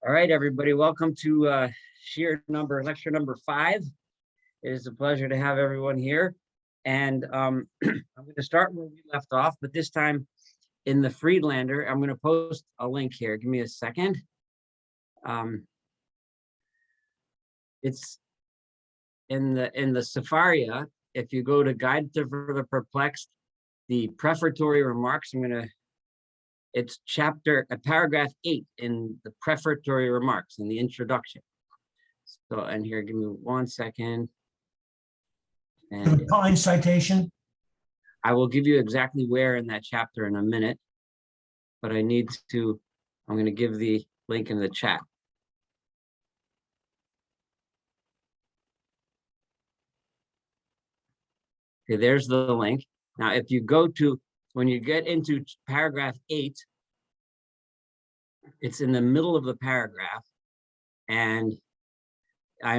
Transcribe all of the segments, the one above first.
All right, everybody, welcome to lecture number 5. It is a pleasure to have everyone here. And I'm going to start where we left off, but this time in the Friedlander. I'm going to post a link here. Give me a second. It's in the Sefaria. If you go to Guide for the Perplexed, the prefatory remarks, it's paragraph 8 in the prefatory remarks in the introduction. So, and here, give me 1 second. And the Pine citation. I will give you exactly where in that chapter in a minute, but I'm going to give the link in the chat. Okay, there's the link. Now, if you when you get into paragraph 8, it's in the middle of the paragraph, and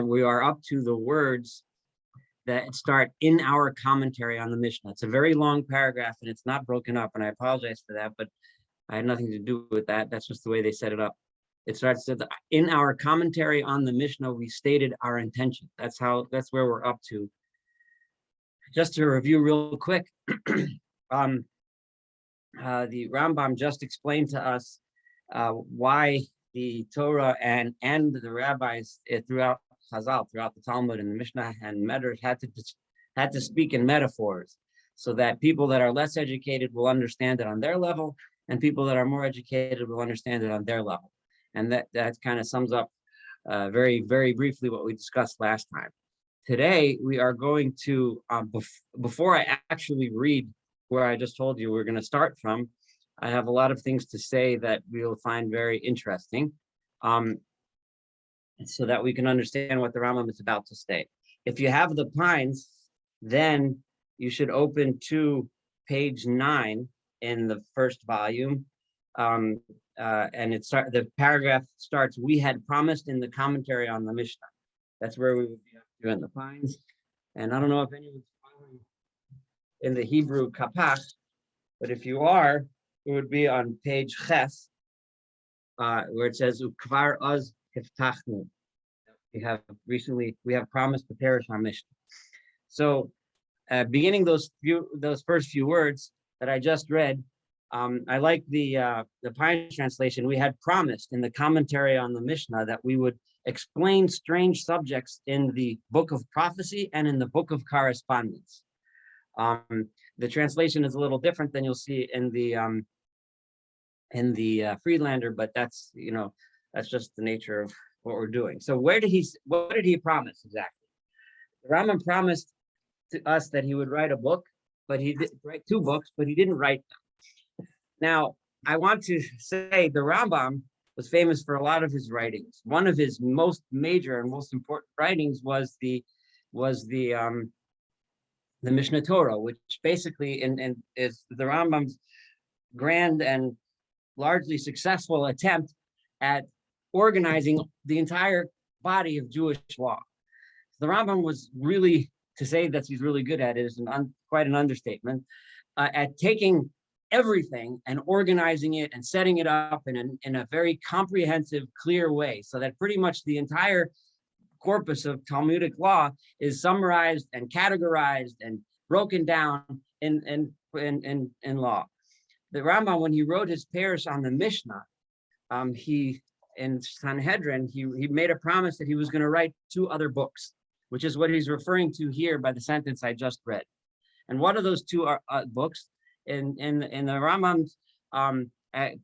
we are up to the words that start in our commentary on the Mishnah. It's a very long paragraph, and it's not broken up, and I apologize for that, but I had nothing to do with that. That's just the way they set it up. It starts with, in our commentary on the Mishnah, we stated our intention. That's where we're up to. Just to review real quick, the Rambam just explained to us why the Torah and the rabbis throughout Chazal, throughout the Talmud and the Mishnah and Medrash had to speak in metaphors, so that people that are less educated will understand it on their level, and people that are more educated will understand it on their level. And that kind of sums up very, very briefly what we discussed last time. Today, we are going to, before I actually read where I just told you we're going to start from, I have a lot of things to say that we'll find very interesting, so that we can understand what the Rambam is about to say. If you have the Pines, then you should open to page 9 in the first volume. And the paragraph starts, we had promised in the commentary on the Mishnah. That's where we would be up to in the Pines. And I don't know if anyone's following in the Hebrew kapach, but if you are, it would be on page ches, where it says, Ukvar az hiftachnu. We have promised to perish our Mishnah. So beginning those first few words that I just read, I like the Pine translation. We had promised in the commentary on the Mishnah that we would explain strange subjects in the book of prophecy and in the book of correspondence. The translation is a little different than you'll see in the Friedlander, but that's just the nature of what we're doing. So what did he promise exactly? The Rambam promised to us that he would write a book, but he did write 2 books, but he didn't write them. Now, I want to say the Rambam was famous for a lot of his writings. One of his most major and most important writings was the Mishnah Torah, which basically is the Rambam's grand and largely successful attempt at organizing the entire body of Jewish law. The Rambam was really, to say that he's really good at it is quite an understatement, at taking everything and organizing it and setting it up in a very comprehensive, clear way, so that pretty much the entire corpus of Talmudic law is summarized and categorized and broken down in law. The Rambam, when he wrote his Parish on the Mishnah, in Sanhedrin, he made a promise that he was going to write 2 other books, which is what he's referring to here by the sentence I just read. And what are those 2 books? In the Rambam's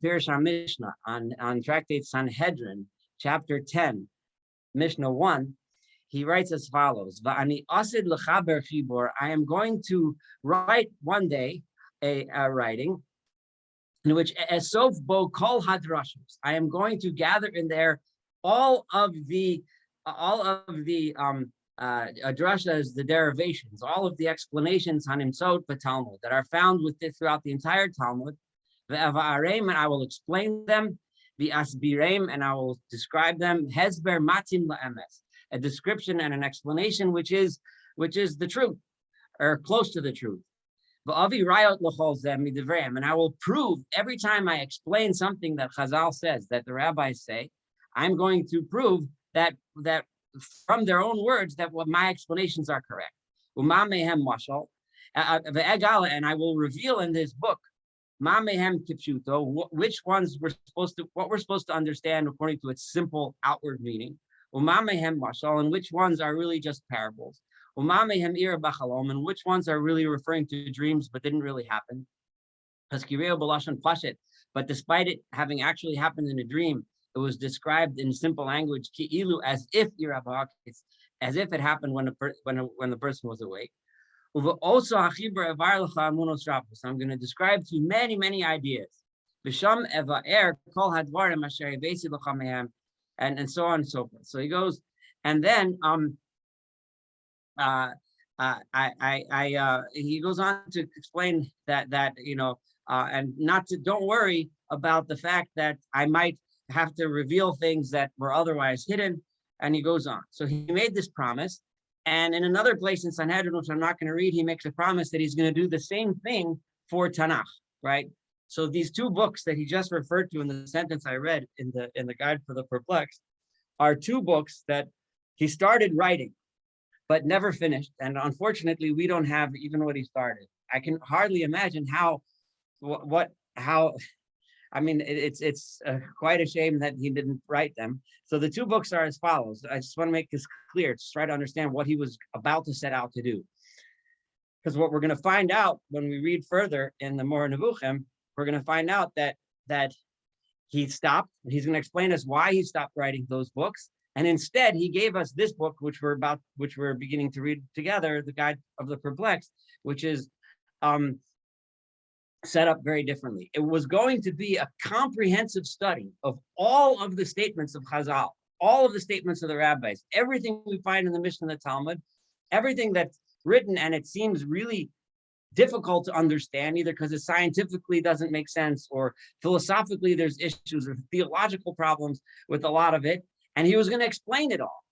Parish on Mishnah, on Tractate Sanhedrin, chapter 10, Mishnah 1, he writes as follows: I am going to write one day a writing in which esof bo kol hadrashos, I am going to gather in there all of the drashas, the derivations, all of the explanations hanimsot b'Talmud that are found throughout the entire Talmud. Ve'avareim, and I will explain them. Ve'asbireim, and I will describe them. Hezber matim la'emes, a description and an explanation which is the truth, or close to the truth. And I will prove every time I explain something that Chazal says, that the rabbis say, I'm going to prove that from their own words that what my explanations are correct. And I will reveal in this book which ones what we're supposed to understand according to its simple outward meaning, and which ones are really just parables, and which ones are really referring to dreams but didn't really happen. But despite it having actually happened in a dream, it was described in simple language, as if as if it happened when the person was awake. So I'm going to describe to you many ideas. And so on and so forth. So he goes, and then he goes on to explain that and don't worry about the fact that I might have to reveal things that were otherwise hidden. And he goes on. So he made this promise. And in another place in Sanhedrin, which I'm not going to read, he makes a promise that he's going to do the same thing for Tanakh, right? So these two books that he just referred to in the sentence I read in the Guide for the Perplexed are two books that he started writing, but never finished. And unfortunately, we don't have even what he started. I can hardly imagine how. I mean, it's quite a shame that he didn't write them. So the two books are as follows. I just want to make this clear to try to understand what he was about to set out to do. Because what we're going to find out when we read further in the Moreh Nevuchim, we're going to find out that he stopped. He's going to explain us why he stopped writing those books. And instead, he gave us this book, which we're beginning to read together, the Guide of the Perplexed, which is set up very differently. It was going to be a comprehensive study of all of the statements of Chazal, all of the statements of the rabbis, everything we find in the Mishnah and the Talmud, everything that's written, and it seems really difficult to understand, either because it scientifically doesn't make sense or philosophically there's issues or theological problems with a lot of it, and he was going to explain it all.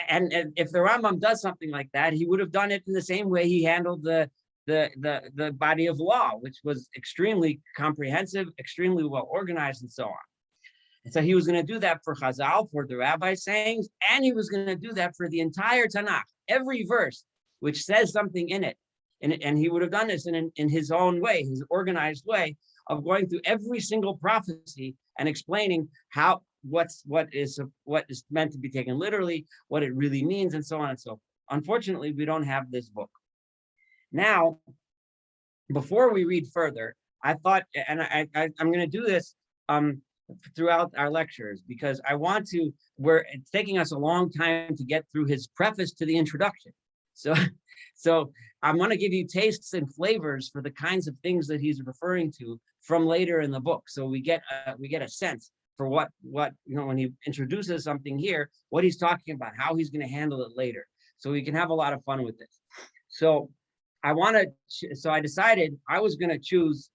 And if the Rambam does something like that, he would have done it in the same way he handled the body of law, which was extremely comprehensive, extremely well organized, and so on. And so he was going to do that for Chazal, for the rabbi sayings, and he was going to do that for the entire Tanakh, every verse which says something in it. And he would have done this in his own way, his organized way of going through every single prophecy and explaining what is meant to be taken literally, what it really means, and so on and so forth. Unfortunately, we don't have this book. Now, before we read further, I thought, and I'm going to do this throughout our lectures, because it's taking us a long time to get through his preface to the introduction. So I'm going to give you tastes and flavors for the kinds of things that he's referring to from later in the book. So we get a sense for what when he introduces something here, what he's talking about, how he's going to handle it later. So we can have a lot of fun with this. So I decided I was going to choose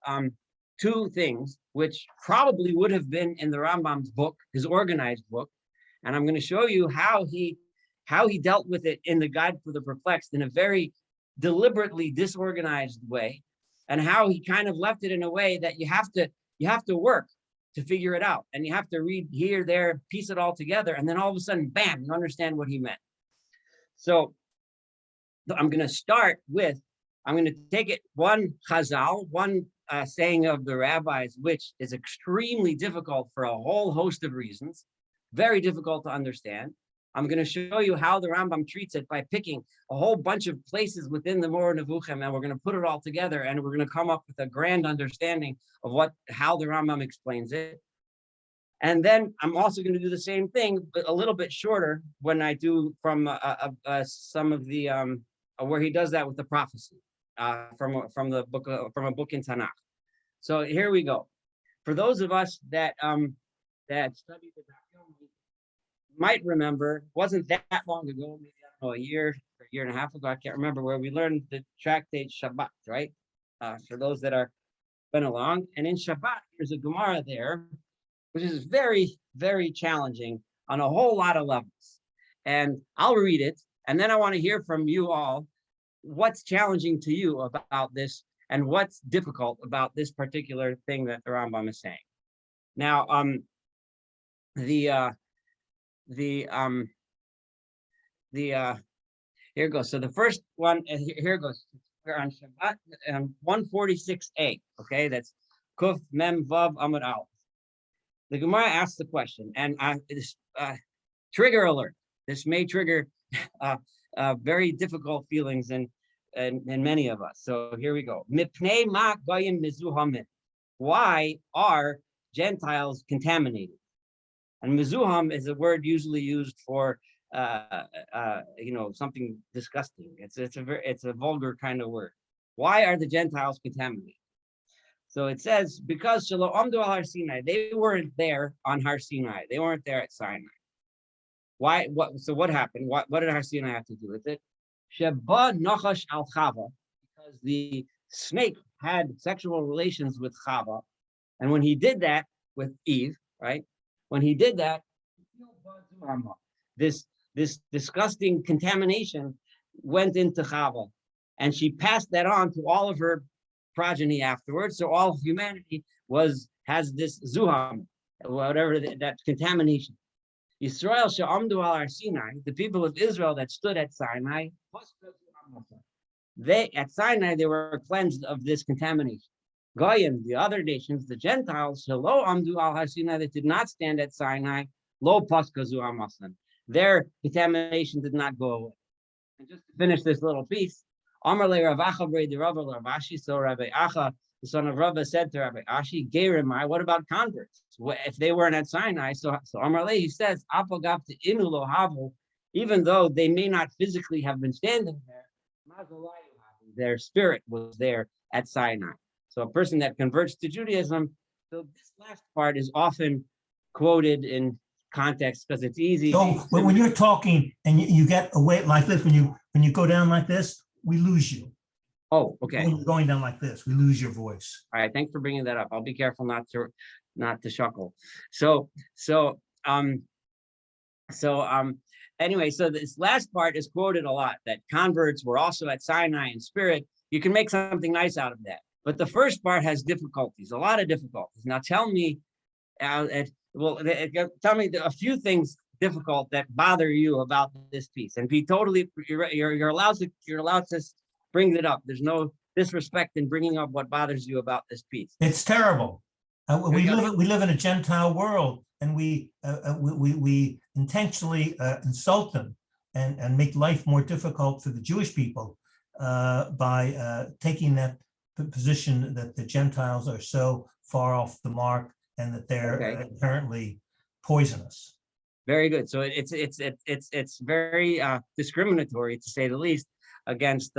two things, which probably would have been in the Rambam's book, his organized book. And I'm going to show you how he dealt with it in the Guide for the Perplexed in a very deliberately disorganized way, and how he kind of left it in a way that you have to work to figure it out. And you have to read here, there, piece it all together. And then all of a sudden, bam, you understand what he meant. So I'm going to take it one Chazal, one saying of the rabbis, which is extremely difficult for a whole host of reasons, very difficult to understand. I'm going to show you how the Rambam treats it by picking a whole bunch of places within the Moreh Nevuchim, and we're going to put it all together, and we're going to come up with a grand understanding of how the Rambam explains it. And then I'm also going to do the same thing, but a little bit shorter when I do from some of the where he does that with the prophecy from a book in Tanakh. So here we go. For those of us that studied the might remember, wasn't that long ago, maybe I don't know, a year and a half ago, I can't remember, where we learned the tractate Shabbat, right? For those that are been along. And in Shabbat, there's a Gemara there, which is very, very challenging on a whole lot of levels. And I'll read it, and then I want to hear from you all what's challenging to you about this and what's difficult about this particular thing that the Rambam is saying. Now, the here it goes. So the first one, here it goes. We're on Shabbat 146a. Okay, that's Kuf Mem Vav Amud Aleph. The Gemara asks the question, and this trigger alert. This may trigger very difficult feelings in many of us. So here we go. Mipnei ma goyim mizuhamin. Why are Gentiles contaminated? And mizuham is a word usually used for something disgusting. It's a vulgar kind of word. Why are the Gentiles contaminated? So it says because Shelo Amdu al Har Sinai, they weren't there on Har Sinai. They weren't there at Sinai. Why? So what happened? What did Har Sinai have to do with it? Sheba Nachash al Chava, because the snake had sexual relations with Chava, and when he did that with Eve, right? When he did that, this disgusting contamination went into Chava, and she passed that on to all of her progeny afterwards. So all of humanity has this zuham, whatever that contamination. Yisrael she'amdu al Har Sinai, the people of Israel that stood at Sinai, at Sinai they were cleansed of this contamination. Goyim, the other nations, the Gentiles, shelo amdu al Har Sinai, that did not stand at Sinai, lo paskazu amasan. Their contamination did not go away. And just to finish this little piece, Amar le Rav Acha brei Rav Ashi, so Rabbi Acha, the son of Rava, said to Rabbi Ashi, Gerimai, what about converts? If they weren't at Sinai, so Amar le, he says, Apagav to inu lo havu, even though they may not physically have been standing there, their spirit was there at Sinai. So a person that converts to Judaism, so this last part is often quoted in context because it's easy. So when you're talking and you get away like this, when you go down like this, we lose you. Oh, okay. When you're going down like this, we lose your voice. All right, thanks for bringing that up. I'll be careful not to shuckle. Anyway, so this last part is quoted a lot, that converts were also at Sinai in spirit. You can make something nice out of that. But the first part has difficulties, a lot of difficulties. Now tell me, tell me a few things difficult that bother you about this piece, and be totally, you're allowed to bring it up. There's no disrespect in bringing up what bothers you about this piece. It's terrible. We live in a Gentile world, and we intentionally insult them and make life more difficult for the Jewish people by taking that position that the Gentiles are so far off the mark and that they're apparently poisonous. Very good. So it's very discriminatory, to say the least, against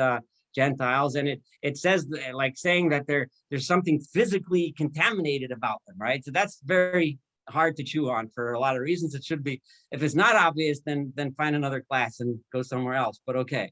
Gentiles, and it says, like, saying that there's something physically contaminated about them, right? So that's very hard to chew on for a lot of reasons. It should be, if it's not obvious, then find another class and go somewhere else. But okay.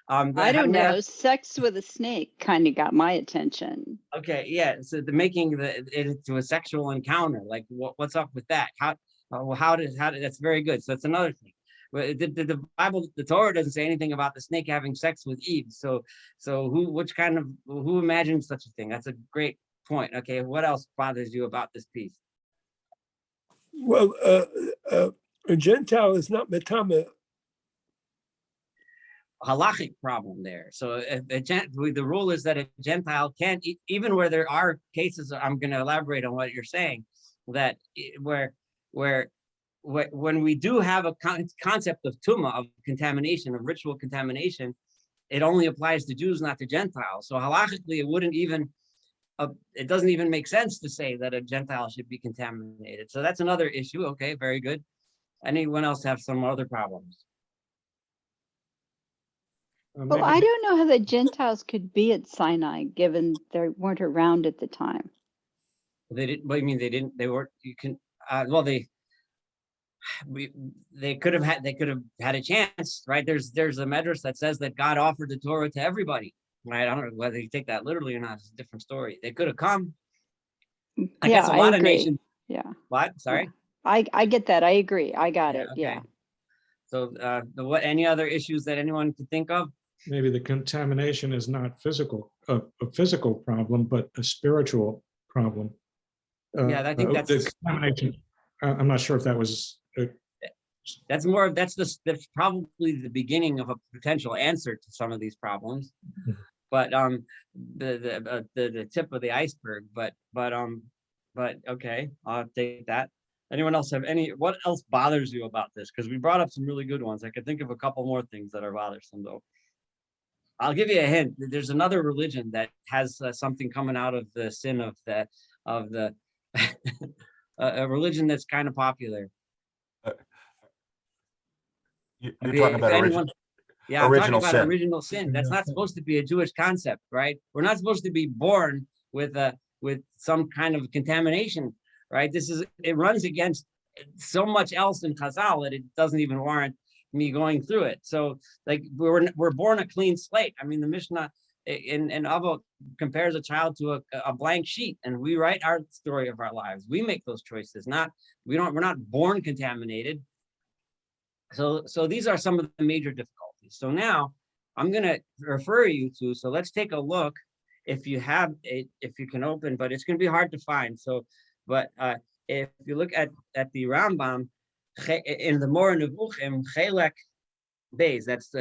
I don't know. Sex with a snake kind of got my attention. Okay, yeah. So the making it to a sexual encounter, like what's up with that? How that's very good. So that's another thing. The Bible, the Torah doesn't say anything about the snake having sex with Eve. So who imagines such a thing? That's a great point. Okay, what else bothers you about this piece? Well, a Gentile is not metame. Halachic problem there. So the rule is that a Gentile can't, even where there are cases, I'm going to elaborate on what you're saying, that where when we do have a concept of tumah, of contamination, of ritual contamination, it only applies to Jews, not to Gentiles. So halachically, it doesn't even make sense to say that a Gentile should be contaminated. So that's another issue. Okay, very good. Anyone else have some other problems? Well, I don't know how the Gentiles could be at Sinai, given they weren't around at the time. They didn't. What do you mean they didn't? They weren't. You can. Well, they could have had a chance, right? There's a medrash that says that God offered the Torah to everybody, right? I don't know whether you take that literally or not. It's a different story. They could have come. I guess a lot of nations. Yeah. What? Sorry. Yeah. I get that. I agree. I got it. Okay. Yeah. So any other issues that anyone could think of? Maybe the contamination is not a physical problem, but a spiritual problem. Yeah, I think that's the contamination. I'm not sure if that was, That's probably the beginning of a potential answer to some of these problems. But the tip of the iceberg. But okay, I'll take that. Anyone else have what else bothers you about this? Because we brought up some really good ones. I could think of a couple more things that are bothersome though. I'll give you a hint. There's another religion that has something coming out of the sin of the a religion that's kind of popular. You're Okay, talking if about anyone, yeah, I'm talking original about sin. original sin. That's not supposed to be a Jewish concept, right? We're not supposed to be born with some kind of contamination, right? It runs against so much else in Chazal that it doesn't even warrant me going through it. So like we're born a clean slate. I mean, the Mishnah in Avot compares a child to a blank sheet, and we write our story of our lives. We make those choices. We're not born contaminated. So these are some of the major difficulties. So now I'm going to refer you to, so let's take a look if you can open, but it's going to be hard to find. So, but if you look at the Rambam in the Moreh Nevuchim, Chelek Beis, that's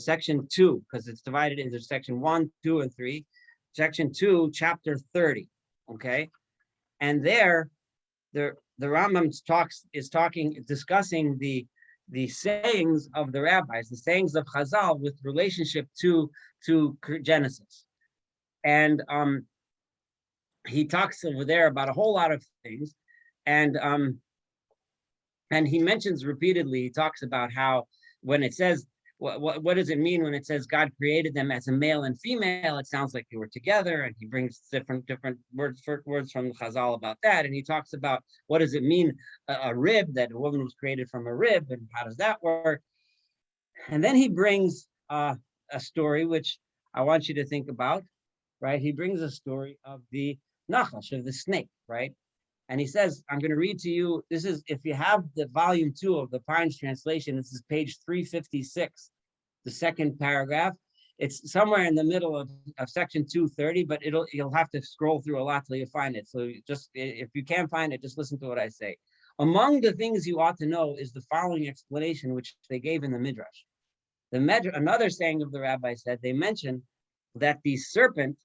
section 2, because it's divided into section 1, 2, and 3. Section 2, chapter 30, okay? And there, the Rambam discussing the sayings of the rabbis, the sayings of Chazal with relationship to Genesis. And he talks over there about a whole lot of things. And he mentions repeatedly, he talks about how when it says, what does it mean when it says God created them as a male and female? It sounds like they were together, and he brings different words from Chazal about that. And he talks about what does it mean, a rib, that a woman was created from a rib, and how does that work? And then he brings a story which I want you to think about, right? He brings a story of the Nachash, of the snake, right? And he says, I'm going to read to you, this is, if you have the volume 2 of the Pines translation, this is page 356, the second paragraph. It's somewhere in the middle of section 230, but you'll have to scroll through a lot till you find it. So just, if you can't find it, just listen to what I say. Among the things you ought to know is the following explanation, which they gave in the Midrash. Another saying of the rabbi said, they mentioned that the serpent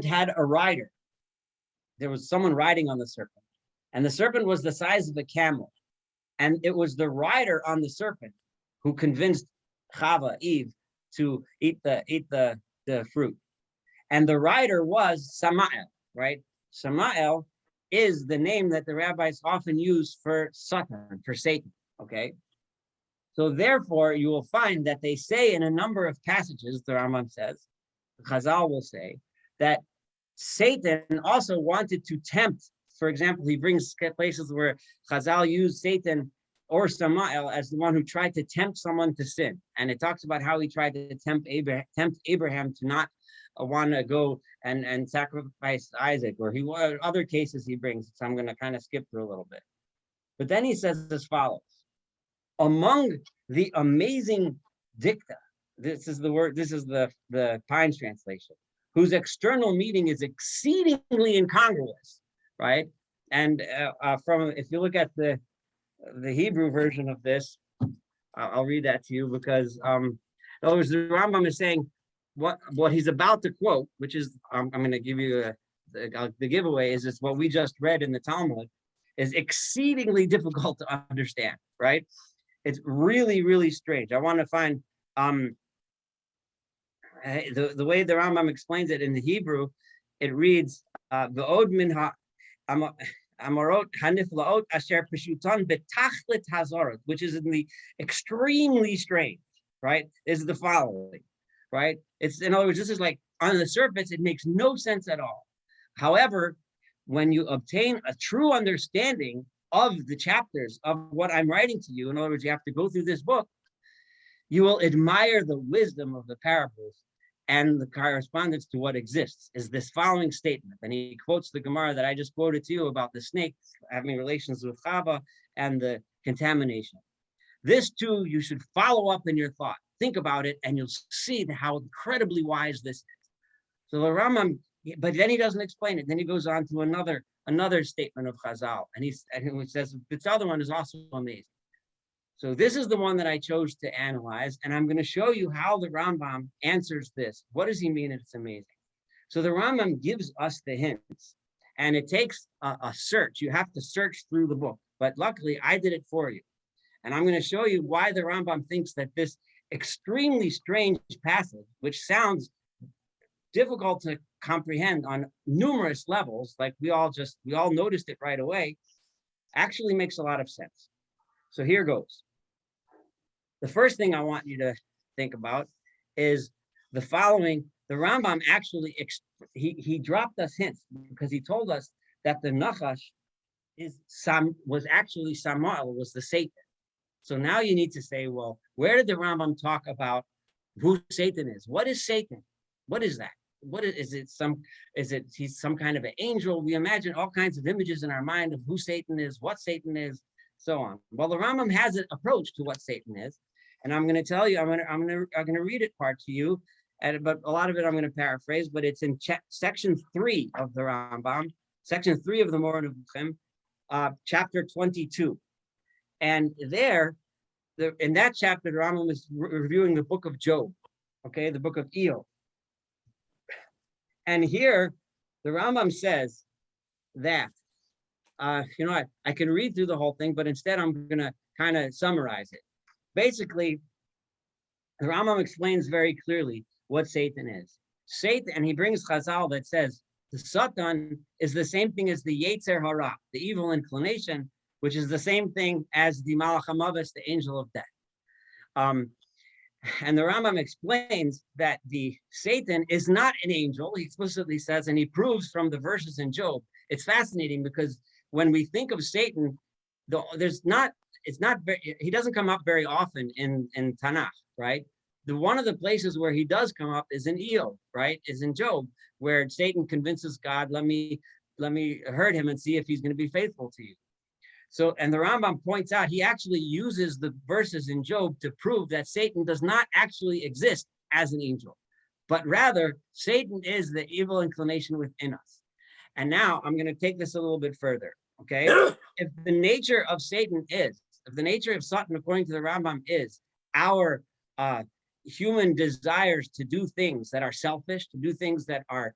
had a rider. There was someone riding on the serpent, and the serpent was the size of a camel. And it was the rider on the serpent who convinced Eve, to eat the fruit. And the rider was Samael, right? Samael is the name that the rabbis often use for Satan, for Satan, okay? So therefore, you will find that they say in a number of passages, the Rambam says, Chazal will say, that Satan also wanted to tempt. For example, he brings places where Chazal used Satan or Samael as the one who tried to tempt someone to sin. And it talks about how he tried to tempt Abraham to not want to go and sacrifice Isaac, or other cases he brings. So I'm going to kind of skip through a little bit. But then he says as follows: among the amazing dicta, this is the Pines translation, whose external meaning is exceedingly incongruous, right? And if you look at the Hebrew version of this, I'll read that to you, because in other words, the Rambam is saying what he's about to quote, which is I'm going to give you the giveaway, is what we just read in the Talmud, is exceedingly difficult to understand, right? It's really, really strange. I want to find the way the Rambam explains it in the Hebrew. It reads "V'od min amarot haniflaot asher peshutan betachlit hazorot," which is in the extremely strange. Right? Is the following. Right? It's, in other words, this is like on the surface, it makes no sense at all. However, when you obtain a true understanding of the chapters of what I'm writing to you, in other words, you have to go through this book, you will admire the wisdom of the parables and the correspondence to what exists. Is this following statement. And he quotes the Gemara that I just quoted to you about the snake having relations with Chava and the contamination. This too, you should follow up in your thought. Think about it, and you'll see how incredibly wise this is. So the Rambam But then he doesn't explain it. Then he goes on to another statement of Chazal, and he says this other one is also amazing. So this is the one that I chose to analyze, and I'm going to show you how the Rambam answers this. What does he mean? It's amazing. So the Rambam gives us the hints, and it takes a search. You have to search through the book, but luckily I did it for you. And I'm going to show you why the Rambam thinks that this extremely strange passage, which sounds difficult to comprehend on numerous levels, like we all noticed it right away, actually makes a lot of sense. So here goes. The first thing I want you to think about is the following. The Rambam actually, he dropped us hints because he told us that the Nachash was actually Samael, was the Satan. So now you need to say, well, where did the Rambam talk about who Satan is? What is Satan? What is that? What is it? He's some kind of an angel? We imagine all kinds of images in our mind of who Satan is, what Satan is, so on. Well, the Rambam has an approach to what Satan is, and I'm going to tell you. I'm going to read it part to you, but a lot of it I'm going to paraphrase. But it's in section 3 of the Rambam, section 3 of the Moreh Nevuchim, chapter 22, and there, in that chapter, the Rambam is reviewing the book of Job, okay, the book of Iyov. And here, the Rambam says that, I can read through the whole thing, but instead I'm going to kind of summarize it. Basically, the Rambam explains very clearly what Satan is. Satan, and he brings Chazal that says the Satan is the same thing as the Yetzer Hara, the evil inclination, which is the same thing as the Malach HaMavis, the angel of death. And the Rambam explains that the Satan is not an angel. He explicitly says, and he proves from the verses in Job. It's fascinating because when we think of Satan, he doesn't come up very often in Tanakh, right? One of the places where he does come up is in Iyov, right? Is in Job, where Satan convinces God, let me hurt him and see if he's going to be faithful to you. So, and the Rambam points out, he actually uses the verses in Job to prove that Satan does not actually exist as an angel, but rather Satan is the evil inclination within us. And now I'm going to take this a little bit further, okay? If the nature of Satan according to the Rambam is our human desires to do things that are selfish, to do things that are,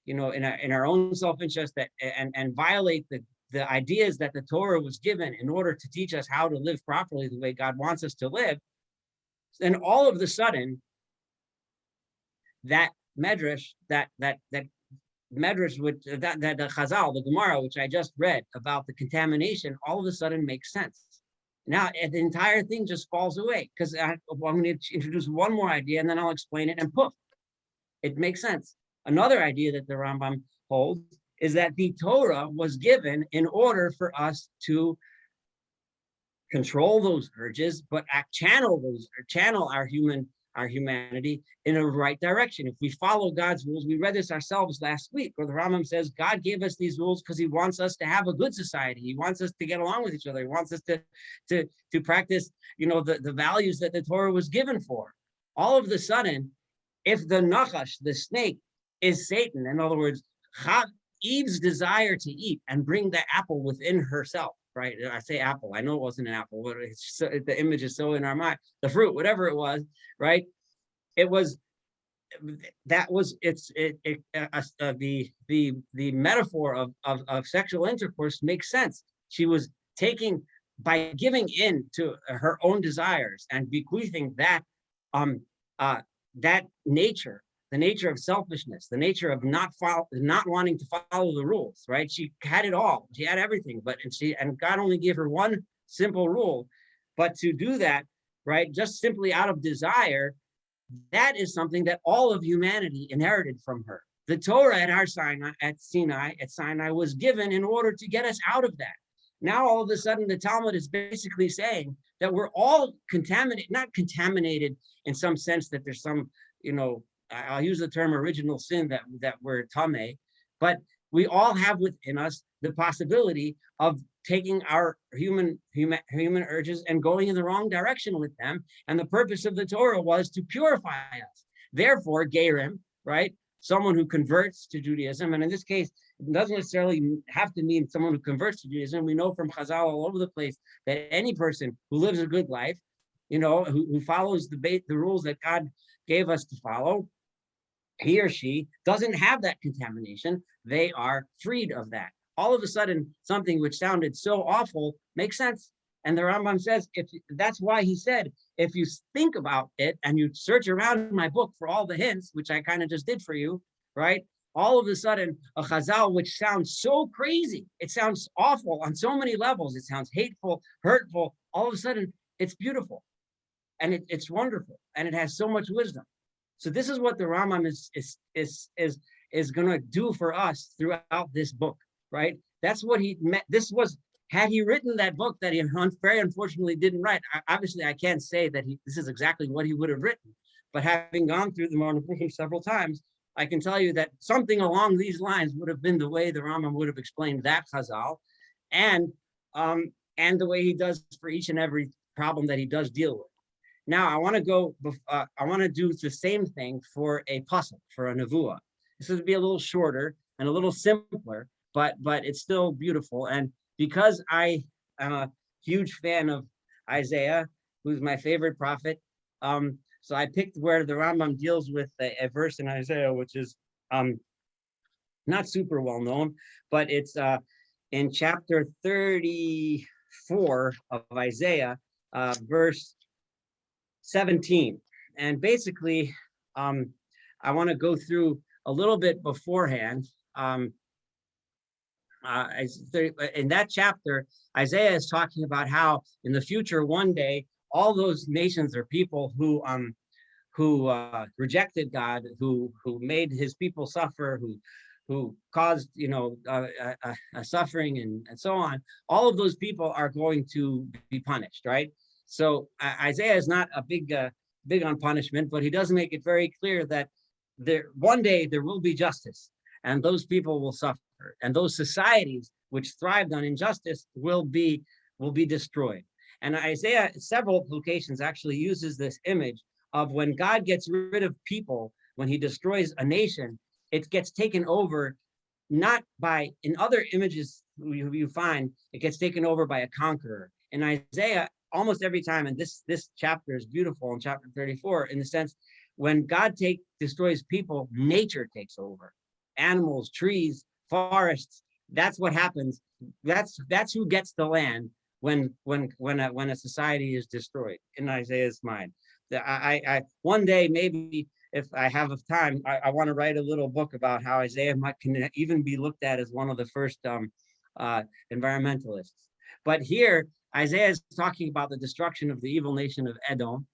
in our own self-interest and violate the ideas that the Torah was given in order to teach us how to live properly the way God wants us to live, then all of a sudden, that medrash, that medrash, that the Chazal, the Gemara, which I just read about the contamination, all of a sudden makes sense. Now, the entire thing just falls away because I'm going to introduce one more idea and then I'll explain it, and poof, it makes sense. Another idea that the Rambam holds is that the Torah was given in order for us to control those urges, but channel our humanity in a right direction. If we follow God's rules, we read this ourselves last week, where the Rambam says God gave us these rules because he wants us to have a good society. He wants us to get along with each other. He wants us to practice, the values that the Torah was given for. All of a sudden, if the Nachash, the snake, is Satan, in other words, Eve's desire to eat and bring the apple within herself, right? I say apple, I know it wasn't an apple, but the image is so in our mind, the fruit, whatever it was, right? The metaphor of sexual intercourse makes sense. She was by giving in to her own desires and bequeathing that nature, the nature of selfishness, the nature of not wanting to follow the rules, right? She had it all. She had everything, and God only gave her one simple rule. But to do that, right, just simply out of desire, that is something that all of humanity inherited from her. The Torah at Sinai was given in order to get us out of that. Now, all of a sudden, the Talmud is basically saying that we're all not contaminated in some sense that there's some, I'll use the term original sin that we're tameh, but we all have within us the possibility of taking our human urges and going in the wrong direction with them. And the purpose of the Torah was to purify us. Therefore, Gerim, right, someone who converts to Judaism. And in this case, it doesn't necessarily have to mean someone who converts to Judaism. We know from Chazal all over the place that any person who lives a good life, who follows the rules that God gave us to follow, he or she doesn't have that contamination. They are freed of that. All of a sudden, something which sounded so awful makes sense. And the Rambam says, that's why he said, if you think about it and you search around in my book for all the hints, which I kind of just did for you, right? All of a sudden, a chazal which sounds so crazy, it sounds awful on so many levels. It sounds hateful, hurtful. All of a sudden, it's beautiful, and it's wonderful, and it has so much wisdom. So this is what the Rambam is going to do for us throughout this book, right? That's what he meant. Had he written that book that he very unfortunately didn't write, obviously I can't say that this is exactly what he would have written, but having gone through the Maimonides several times, I can tell you that something along these lines would have been the way the Rambam would have explained that chazal, and the way he does for each and every problem that he does deal with. Now I want to do the same thing for a pasuk, for a nevuah. This would be a little shorter and a little simpler, but it's still beautiful. And because I am a huge fan of Isaiah, who's my favorite prophet, so I picked where the Rambam deals with a verse in Isaiah, which is not super well known, but it's in chapter 34 of Isaiah, verse 17. And basically, I want to go through a little bit beforehand. In that chapter, Isaiah is talking about how in the future, one day, all those nations or people who rejected God, who made his people suffer, who caused a suffering and so on, all of those people are going to be punished, right? So Isaiah is not a big on punishment, but he does make it very clear that one day there will be justice, and those people will suffer, and those societies which thrived on injustice will be destroyed. And Isaiah, several locations, actually uses this image of when God gets rid of people, when he destroys a nation, it gets taken over not by, in other images you find, it gets taken over by a conqueror. In Isaiah, almost every time, and this chapter is beautiful in chapter 34, in the sense, when God destroys people, nature takes over. Animals, trees, forests, that's what happens. That's who gets the land when a society is destroyed, in Isaiah's mind. I one day, maybe if I have time, I want to write a little book about how Isaiah can even be looked at as one of the first environmentalists. But here, Isaiah is talking about the destruction of the evil nation of Edom.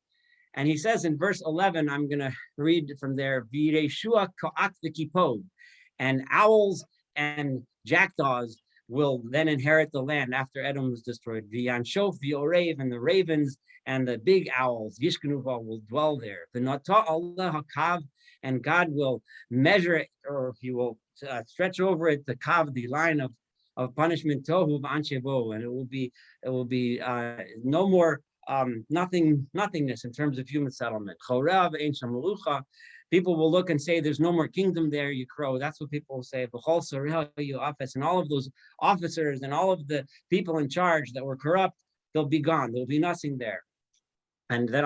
And he says in verse 11, I'm going to read from there, V'yireshua ka'at v'kipod, and owls and jackdaws will then inherit the land after Edom was destroyed. V'yanshof v'orev, and the ravens and the big owls, Yishkenuva, will dwell there. V'nata Allah hakav, and God will measure it, or he will stretch over it, the kav, the line of punishment, tohu v'anshevo, and it will be no more nothingness in terms of human settlement. Chorav ein sham melucha. People will look and say, there's no more kingdom there, you crow. That's what people will say. B'chol sareh you office, and all of those officers and all of the people in charge that were corrupt, they'll be gone. There'll be nothing there. And then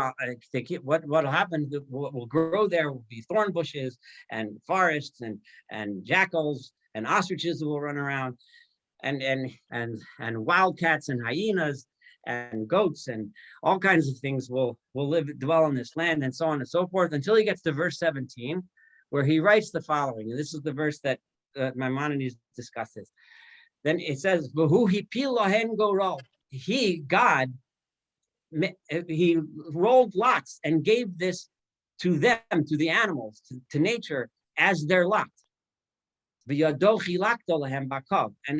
what'll happen, what will grow there will be thorn bushes and forests and jackals and ostriches will run around, and wildcats and hyenas and goats and all kinds of things will dwell in this land, and so on and so forth, until he gets to verse 17, where he writes the following. And this is the verse that Maimonides discusses. Then it says, he, God, he rolled lots and gave this to them, to the animals, to nature, as their lot. And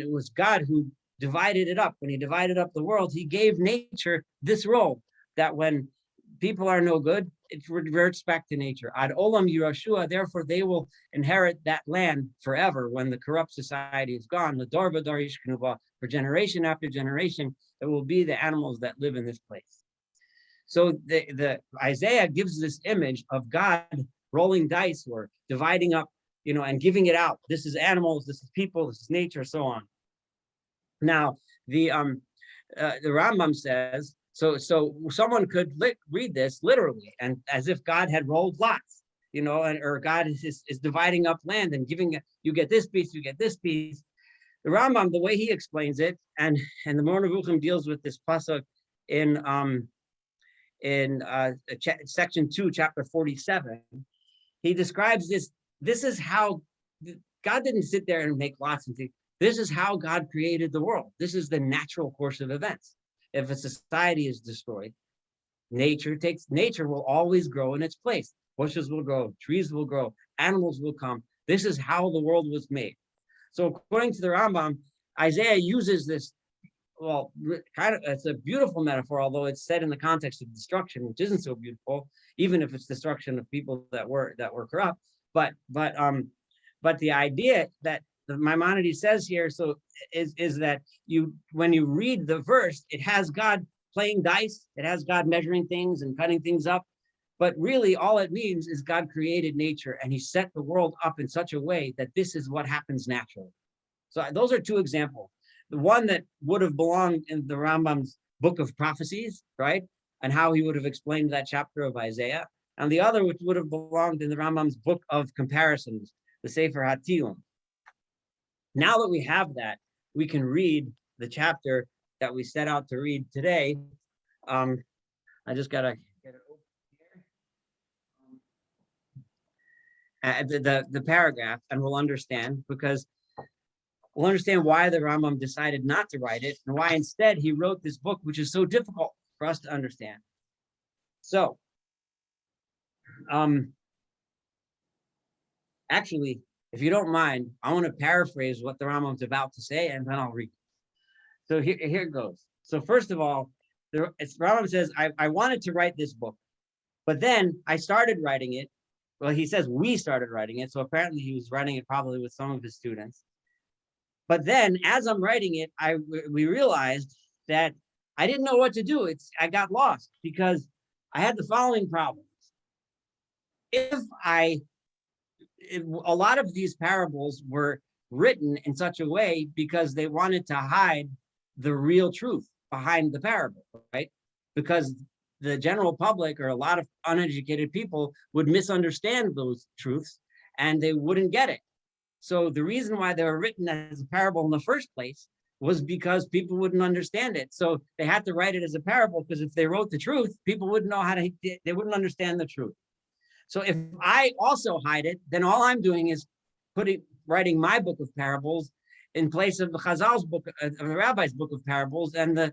it was God who divided it up. When he divided up the world, he gave nature this role, that when people are no good, it reverts back to nature. Ad olam yirashua, therefore they will inherit that land forever when the corrupt society is gone. L'dor v'dor yishkenuba, for generation after generation, it will be the animals that live in this place. So the Isaiah gives this image of God rolling dice or dividing up and giving it out. This is animals, this is people, this is nature, so on. Now, the Rambam says, so someone could read this literally, and as if God had rolled lots, or God is dividing up land and giving it, you get this piece, you get this piece. The Rambam, the way he explains it, and the Moreh Nevuchim deals with this pasuk in section 2, chapter 47. He describes this. This is how God didn't sit there and make lots and things. This is how God created the world. This is the natural course of events. If a society is destroyed, nature will always grow in its place. Bushes will grow, trees will grow, animals will come. This is how the world was made. So according to the Rambam, Isaiah uses this, well, it's a beautiful metaphor, although it's said in the context of destruction, which isn't so beautiful, even if it's destruction of people that were corrupt. But the idea that the Maimonides says here, is that when you read the verse, it has God playing dice, it has God measuring things and cutting things up, but really all it means is God created nature and he set the world up in such a way that this is what happens naturally. So those are two examples. The one that would have belonged in the Rambam's book of prophecies, right? And how he would have explained that chapter of Isaiah. And the other which would have belonged in the Rambam's book of comparisons, the Sefer HaTilum. Now that we have that, we can read the chapter that we set out to read today. I just gotta get it open here. The paragraph, and we'll understand why the Rambam decided not to write it and why instead he wrote this book, which is so difficult for us to understand. So, actually, if you don't mind, I want to paraphrase what the Rambam's about to say, and then I'll read. So here it goes. So first of all, Rambam says, I wanted to write this book, but then I started writing it. Well, he says we started writing it, so apparently he was writing it probably with some of his students. But then, as I'm writing it, we realized that I didn't know what to do. I got lost because I had the following problems. A lot of these parables were written in such a way because they wanted to hide the real truth behind the parable, right? Because the general public or a lot of uneducated people would misunderstand those truths and they wouldn't get it. So the reason why they were written as a parable in the first place was because people wouldn't understand it. So they had to write it as a parable because if they wrote the truth, people wouldn't know they wouldn't understand the truth. So if I also hide it, then all I'm doing is writing my book of parables in place of the Chazal's book, of the Rabbi's book of parables, and the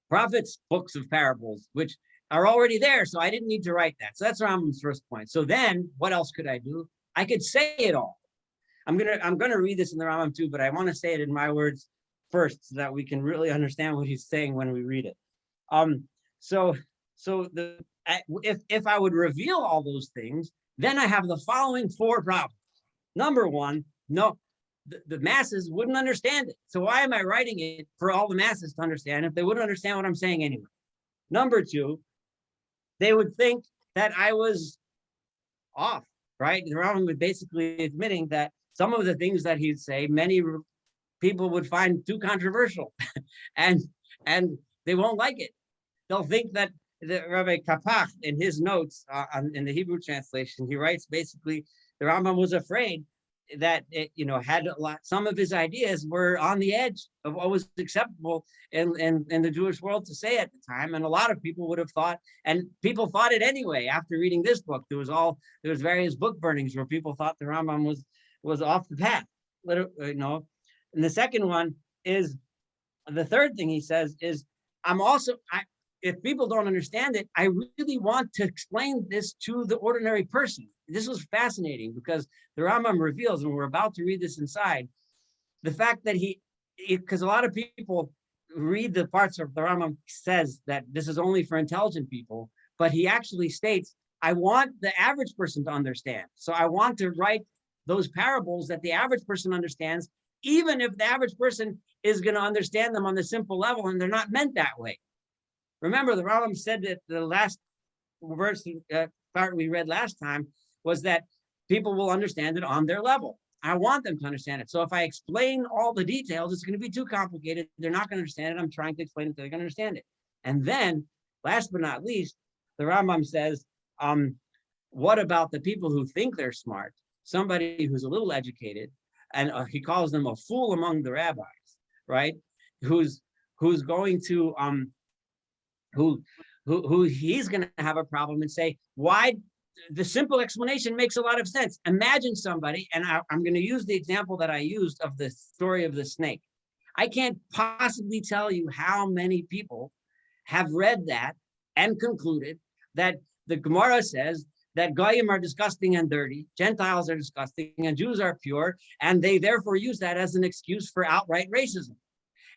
prophets' books of parables, which are already there. So I didn't need to write that. So that's Rambam's first point. So then, what else could I do? I could say it all. I'm gonna read this in the Rambam too, but I want to say it in my words first, so that we can really understand what he's saying when we read it. If I would reveal all those things, then I have the following 4 problems. Number one, the masses wouldn't understand it. So why am I writing it for all the masses to understand if they wouldn't understand what I'm saying anyway? Number 2, they would think that I was off, right? The Rambam was basically admitting that some of the things that he'd say, many people would find too controversial, and they won't like it. They'll think that the Rabbi Kapach, in his notes in the Hebrew translation, he writes basically the Rambam was afraid that it, had some of his ideas were on the edge of what was acceptable in the Jewish world to say at the time, and a lot of people would have thought, and people thought it anyway. After reading this book, there was various book burnings where people thought the Rambam was off the path, And the second one is, the third thing he says is, if people don't understand it, I really want to explain this to the ordinary person. This was fascinating because the Rambam reveals, and we're about to read this inside, the fact that because a lot of people read the parts of the Rambam says that this is only for intelligent people, but he actually states, I want the average person to understand. So I want to write those parables that the average person understands, even if the average person is going to understand them on the simple level and they're not meant that way. Remember, the Rambam said that the last verse, part we read last time was that people will understand it on their level. I want them to understand it. So if I explain all the details, it's going to be too complicated. They're not going to understand it. I'm trying to explain it so they can understand it. And then, last but not least, the Rambam says, what about the people who think they're smart? Somebody who's a little educated, and he calls them a fool among the rabbis, right? Who's going to who he's going to have a problem and say, why? The simple explanation makes a lot of sense. Imagine somebody, and I'm going to use the example that I used of the story of the snake. I can't possibly tell you how many people have read that and concluded that the Gemara says that Goyim are disgusting and dirty, Gentiles are disgusting, and Jews are pure, and they therefore use that as an excuse for outright racism.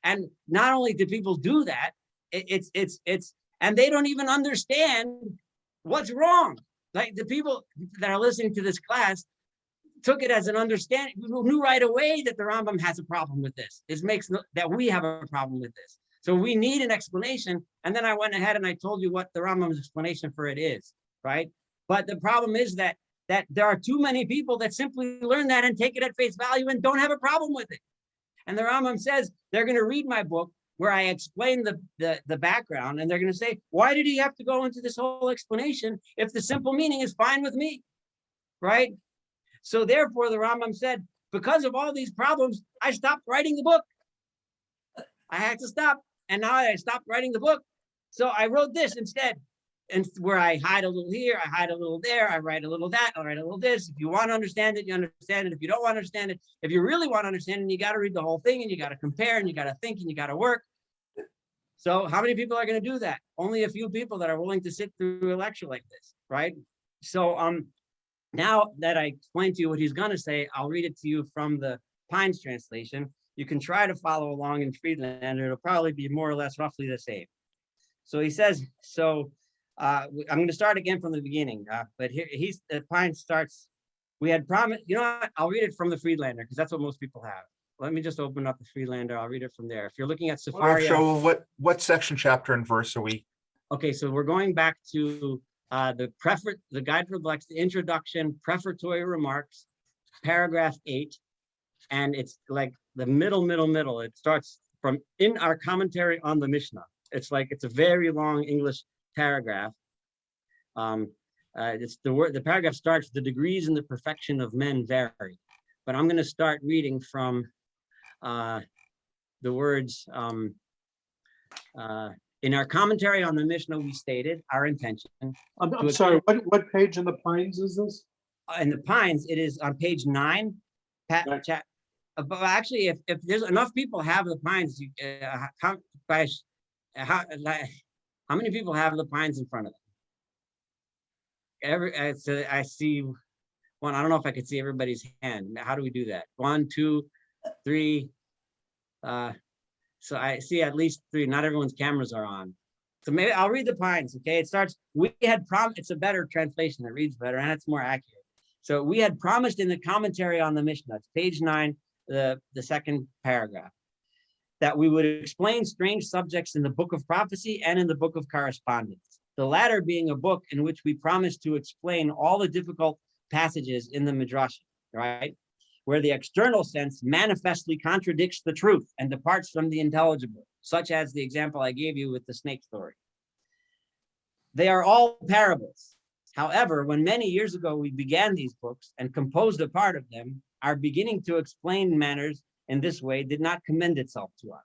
And not only do people do that, and they don't even understand what's wrong. Like the people that are listening to this class took it as an understanding, who knew right away that the Rambam has a problem with this. It makes that we have a problem with this. So we need an explanation. And then I went ahead and I told you what the Rambam's explanation for it is, right? But the problem is that there are too many people that simply learn that and take it at face value and don't have a problem with it. And the Rambam says they're going to read my book where I explain the background, and they're going to say, why did he have to go into this whole explanation if the simple meaning is fine with me, right? So therefore, the Rambam said, because of all these problems, I stopped writing the book. I had to stop, and now I stopped writing the book. So I wrote this instead, and where I hide a little here, I hide a little there, I write a little that, I write a little this. If you want to understand it, you understand it. If you don't want to understand it, if you really want to understand it, you got to read the whole thing, and you got to compare, and you got to think, and you got to work. So how many people are going to do that? Only a few people that are willing to sit through a lecture like this, right? So now that I explained to you what he's going to say, I'll read it to you from the Pines translation. You can try to follow along in Friedlander. It'll probably be more or less roughly the same. So he says, I'm going to start again from the beginning, but here Pines starts. We had promised, you know what? I'll read it from the Friedlander because that's what most people have. Let me just open up the Friedlander. I'll read it from there. If you're looking at Safari. So what section, chapter, and verse are we? Okay, so we're going back to the Guide for Blacks, the introduction, prefatory remarks, paragraph 8, and it's like the middle. It starts from in our commentary on the Mishnah. It's a very long English paragraph. It's the paragraph starts, the degrees in the perfection of men vary. But I'm going to start reading from the words, in our commentary on the Mishnah, we stated our intention. I'm sorry, what page in the Pines is this? In the Pines, it is on page 9. But actually, if there's enough people have the Pines, how many people have the Pines in front of them? I see one. I don't know if I could see everybody's hand. How do we do that? 1, 2, 3. So I see at least 3. Not everyone's cameras are on. So maybe I'll read the Pines. Okay, it starts. We had promised. It's a better translation. It reads better and it's more accurate. So we had promised in the commentary on the Mishnah, it's page 9, the second paragraph, that we would explain strange subjects in the book of prophecy and in the book of correspondence. The latter being a book in which we promised to explain all the difficult passages in the Midrash, right? Where the external sense manifestly contradicts the truth and departs from the intelligible, such as the example I gave you with the snake story. They are all parables. However, when many years ago we began these books and composed a part of them, our beginning to explain matters in this way did not commend itself to us.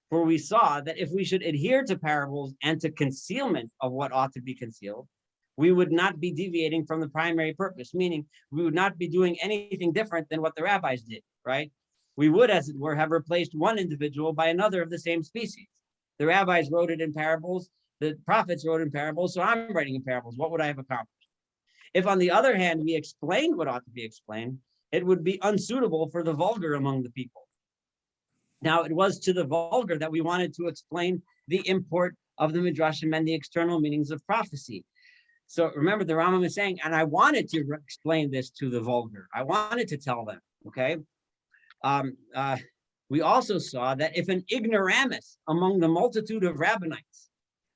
For we saw that if we should adhere to parables and to concealment of what ought to be concealed, we would not be deviating from the primary purpose, meaning we would not be doing anything different than what the rabbis did, right? We would, as it were, have replaced one individual by another of the same species. The rabbis wrote it in parables, the prophets wrote in parables, so I'm writing in parables. What would I have accomplished? If, on the other hand, we explained what ought to be explained, it would be unsuitable for the vulgar among the people. Now, it was to the vulgar that we wanted to explain the import of the Midrashim and the external meanings of prophecy. So remember, the Rambam is saying, and I wanted to explain this to the vulgar. I wanted to tell them, okay? We also saw that if an ignoramus among the multitude of rabbinites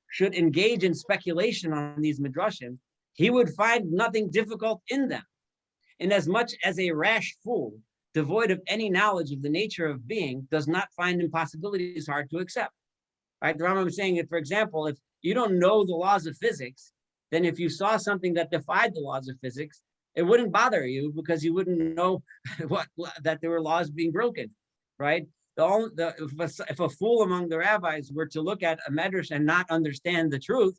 should engage in speculation on these midrashim, he would find nothing difficult in them, inasmuch as a rash fool, devoid of any knowledge of the nature of being, does not find impossibilities hard to accept. Right? The Rambam is saying that, for example, if you don't know the laws of physics, then if you saw something that defied the laws of physics, it wouldn't bother you because you wouldn't know that there were laws being broken, right? If a fool among the rabbis were to look at a medrash and not understand the truth,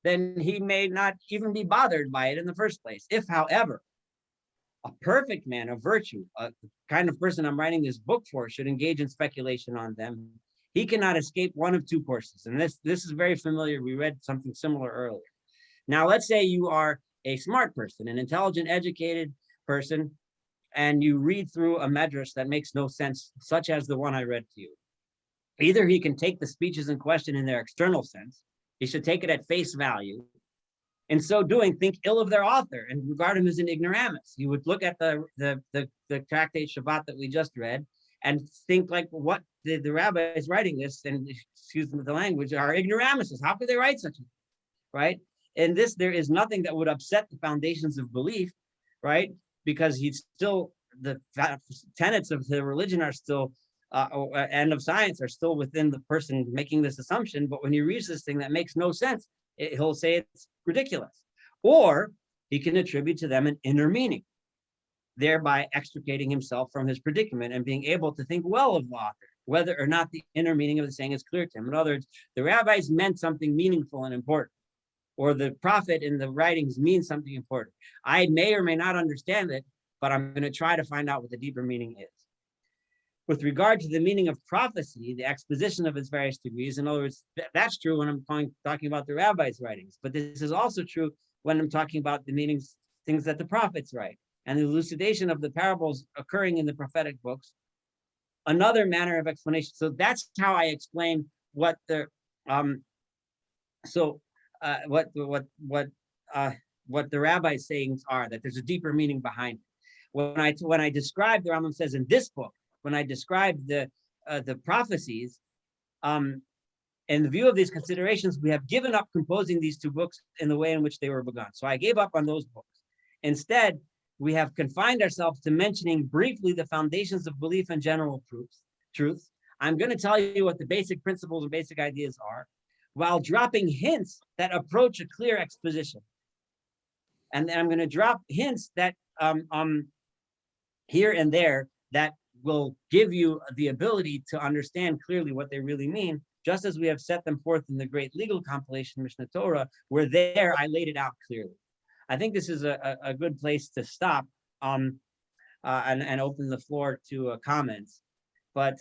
then he may not even be bothered by it in the first place. If, however, a perfect man of virtue, a kind of person I'm writing this book for, should engage in speculation on them, he cannot escape one of two courses. And this is very familiar. We read something similar earlier. Now, let's say you are a smart person, an intelligent, educated person, and you read through a medrash that makes no sense, such as the one I read to you. Either he can take the speeches in question in their external sense, he should take it at face value. In so doing, think ill of their author and regard him as an ignoramus. You would look at the tractate Shabbat that we just read and think like, what the rabbi is writing this, and excuse me the language, are ignoramuses. How could they write such a thing, right? In this, there is nothing that would upset the foundations of belief, right? Because he's still, the tenets of the religion are still, and of science are still within the person making this assumption. But when he reads this thing that makes no sense, he'll say it's ridiculous. Or he can attribute to them an inner meaning, thereby extricating himself from his predicament and being able to think well of the author, whether or not the inner meaning of the saying is clear to him. In other words, the rabbis meant something meaningful and important, or the prophet in the writings means something important. I may or may not understand it, but I'm going to try to find out what the deeper meaning is. With regard to the meaning of prophecy, the exposition of its various degrees, in other words, that's true when I'm talking about the rabbis' writings, but this is also true when I'm talking about the meanings, things that the prophets write, and the elucidation of the parables occurring in the prophetic books, another manner of explanation. So that's how I explain what the what the rabbis' sayings are, that there's a deeper meaning behind it. When I describe, the Rambam says in this book, when I describe the prophecies, in the view of these considerations, we have given up composing these two books in the way in which they were begun. So I gave up on those books. Instead, we have confined ourselves to mentioning briefly the foundations of belief and general truths. I'm going to tell you what the basic principles and basic ideas are, while dropping hints that approach a clear exposition. And then I'm going to drop hints that here and there that will give you the ability to understand clearly what they really mean, just as we have set them forth in the great legal compilation, Mishnah Torah, where there I laid it out clearly. I think this is a good place to stop and open the floor to comments. But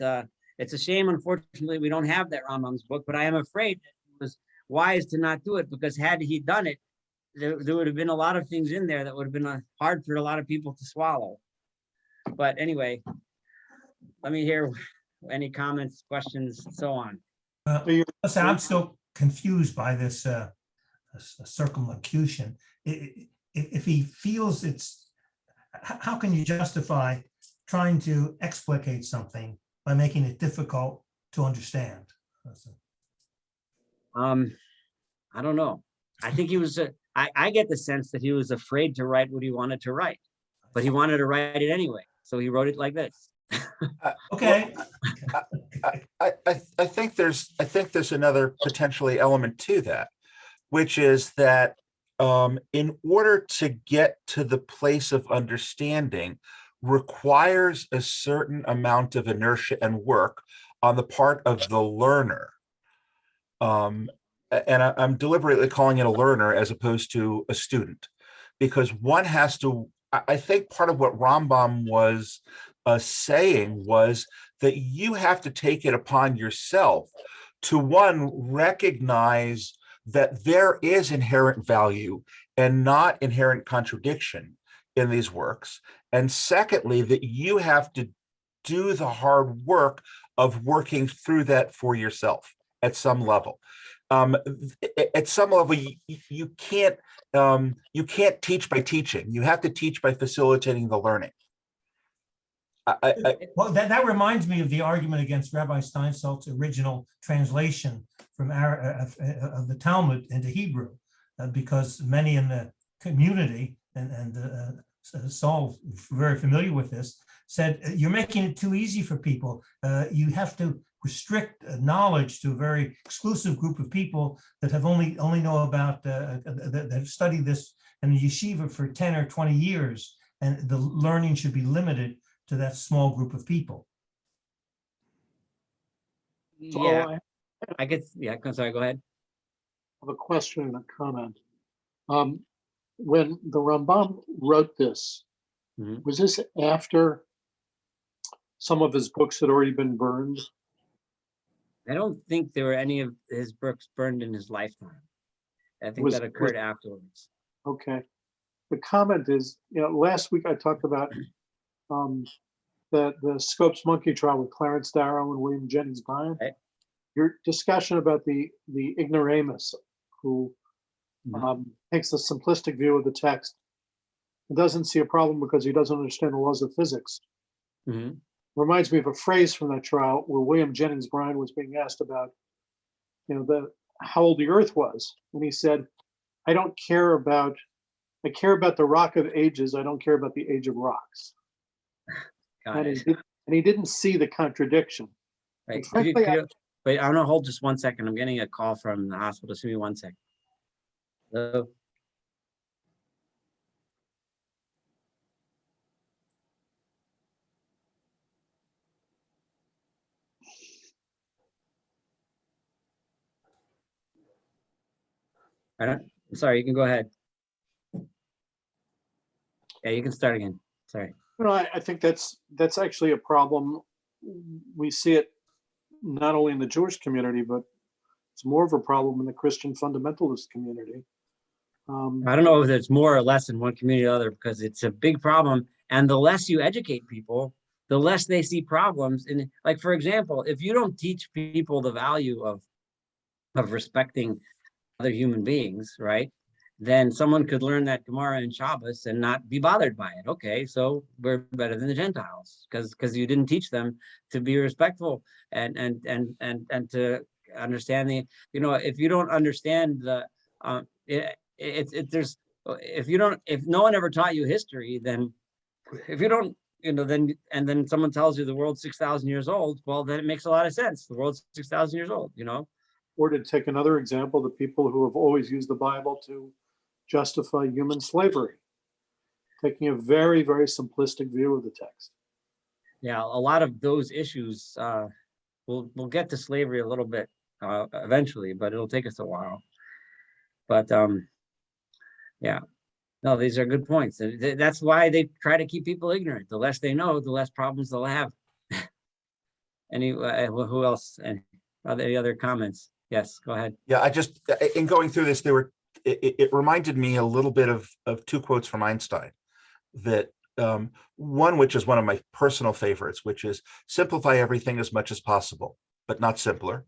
it's a shame, unfortunately, we don't have that Rambam's book, but I am afraid it was wise to not do it, because had he done it, there would have been a lot of things in there that would have been hard for a lot of people to swallow. But anyway, let me hear any comments, questions, and so on. I'm still confused by this circumlocution. If he feels it's, how can you justify trying to explicate something by making it difficult to understand? I don't know. I think he was, I get the sense that he was afraid to write what he wanted to write, but he wanted to write it anyway. So he wrote it like this. Okay. I think there's another potentially element to that, which is that in order to get to the place of understanding requires a certain amount of inertia and work on the part of the learner. And I'm deliberately calling it a learner as opposed to a student, because one has to, I think part of what Rambam was saying was that you have to take it upon yourself to, one, recognize that there is inherent value and not inherent contradiction in these works. And secondly, that you have to do the hard work of working through that for yourself at some level. At some level, you can't teach by teaching. You have to teach by facilitating the learning. Well, that reminds me of the argument against Rabbi Steinsaltz's original translation from of the Talmud into Hebrew. because many in the community, and Saul, very familiar with this, said, you're making it too easy for people. You have to restrict knowledge to a very exclusive group of people that have only know about, that have studied this in the yeshiva for 10 or 20 years. And the learning should be limited to that small group of people. Yeah, I guess, yeah, I'm sorry, go ahead. I have a question and a comment. When the Rambam wrote this, Mhm. was this after some of his books had already been burned? I don't think there were any of his books burned in his lifetime. I think Was- that occurred afterwards. Okay. The comment is, last week I talked about the Scopes Monkey trial with Clarence Darrow and William Jennings Bryan. Right. Your discussion about the ignoramus who takes a simplistic view of the text, doesn't see a problem because he doesn't understand the laws of physics. Mhm. Reminds me of a phrase from that trial where William Jennings Bryan was being asked about, how old the Earth was, and he said, I care about the rock of ages. I don't care about the age of rocks. Got it. And he didn't see the contradiction. Right. frankly, Wait, I'm gonna hold just 1 second. I'm getting a call from the hospital. Just give me 1 second. Hello? I'm sorry, you can go ahead. Yeah, you can start again. Sorry. I think that's actually a problem. We see it not only in the Jewish community, but it's more of a problem in the Christian fundamentalist community. I don't know if it's more or less in one community or other, because it's a big problem. And the less you educate people, the less they see problems. And like, for example, if you don't teach people the value of respecting other human beings, right? Then someone could learn that Gemara and Shabbos and not be bothered by it. Okay, so we're better than the Gentiles because you didn't teach them to be respectful and to understand the, if you don't understand the if no one ever taught you history, then if you don't, then someone tells you the world's 6,000 years old, well, then it makes a lot of sense. The world's 6,000 years old, Or to take another example, the people who have always used the Bible to justify human slavery, taking a very, very simplistic view of the text. Yeah, a lot of those issues, we'll get to slavery a little bit eventually, but it'll take us a while. But yeah, no, these are good points. That's why they try to keep people ignorant. The less they know, the less problems they'll have. Who else? And any other comments? Yes, go ahead. Yeah, I just, in going through this, it reminded me a little bit of two quotes from Einstein, that one, which is one of my personal favorites, which is simplify everything as much as possible, but not simpler.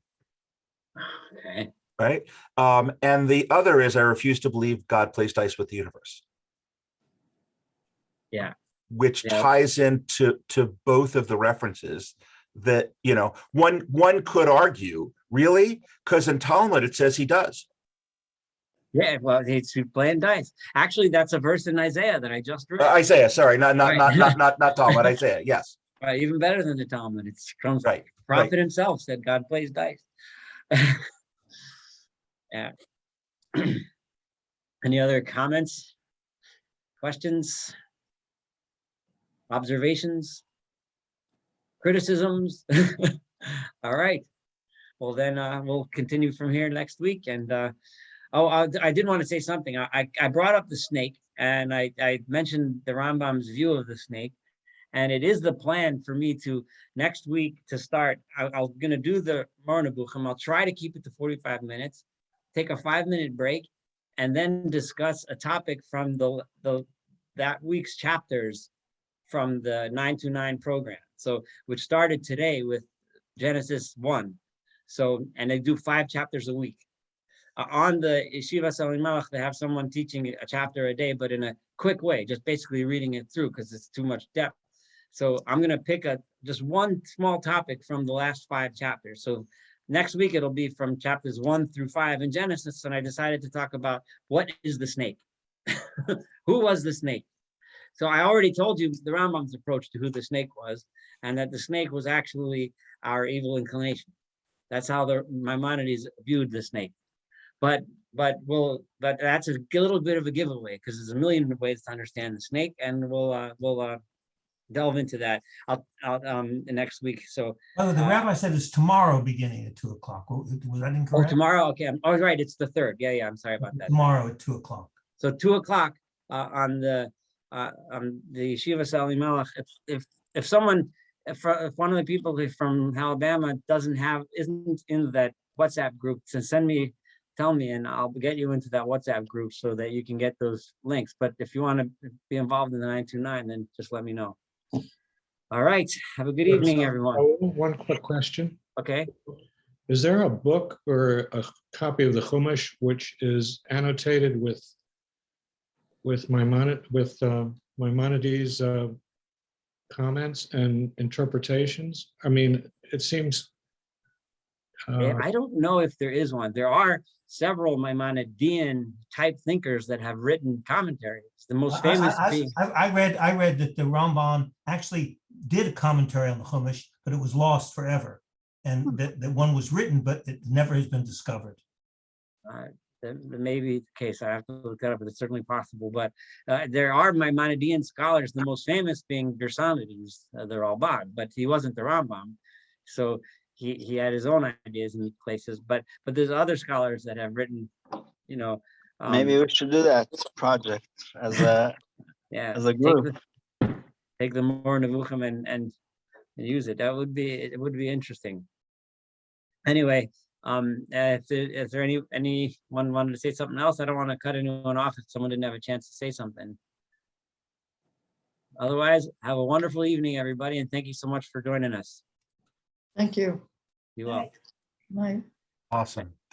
Okay. Right. And the other is, I refuse to believe God plays dice with the universe. Yeah. Which ties into both of the references that, one could argue, really, because in Talmud it says he does. Yeah, well, he's playing dice. Actually, that's a verse in Isaiah that I just read. Isaiah, sorry, not Right. Talmud, Isaiah, yes. Right, even better than the Talmud. It's from Right. prophet himself said God plays dice. Yeah. Any other comments, questions, observations, criticisms? All right. Well, then we'll continue from here next week. And I did want to say something. I brought up the snake, and I mentioned the Rambam's view of the snake. And it is the plan for me to next week to start. I'm going to do the Moreh Nebuchim. I'll try to keep it to 45 minutes, take a 5-minute break, and then discuss a topic from that week's chapters from the 929 program. So, which started today with Genesis 1. So, and they do 5 chapters a week. On the Yeshiva Salimelech, they have someone teaching a chapter a day, but in a quick way, just basically reading it through because it's too much depth. So I'm going to pick just one small topic from the last 5 chapters. So next week it'll be from chapters 1 through 5 in Genesis, and I decided to talk about what is the snake? Who was the snake? So I already told you the Rambam's approach to who the snake was, and that the snake was actually our evil inclination. That's how the Maimonides viewed the snake. But that's a little bit of a giveaway, because there's a million ways to understand the snake, and we'll delve into that next week. So Oh, the rabbi said it's tomorrow beginning at 2 o'clock. Was that oh, incorrect? tomorrow, okay. Oh, right, it's the 3rd. Yeah, I'm sorry about that. Tomorrow at 2 o'clock. So 2 o'clock on the Yeshiva Sali Melech. If someone, if one of the people from Alabama isn't in that WhatsApp group, to tell me, and I'll get you into that WhatsApp group so that you can get those links. But if you want to be involved in the 929, then just let me know. All right. Have a good evening, everyone. One quick question. Okay. Is there a book or a copy of the Chumash which is annotated with Maimonides' comments and interpretations? I mean, it seems. I don't know if there is one. There are several Maimonidean type thinkers that have written commentaries. The most famous being. I read that the Ramban actually did a commentary on the Chumash, but it was lost forever. And that one was written, but it never has been discovered. That may be the case. I have to look that up, but it's certainly possible. But there are Maimonidean scholars, the most famous being Gersonides, they're all bad, but he wasn't the Rambam. So he had his own ideas in places, but there's other scholars that have written, maybe we should do that project as a as a group. Take the more Nevuchim and use it. It would be interesting. Anyway, if there anyone wanted to say something else, I don't want to cut anyone off if someone didn't have a chance to say something. Otherwise, have a wonderful evening, everybody, and thank you so much for joining us. Thank you. You all. Night. Awesome.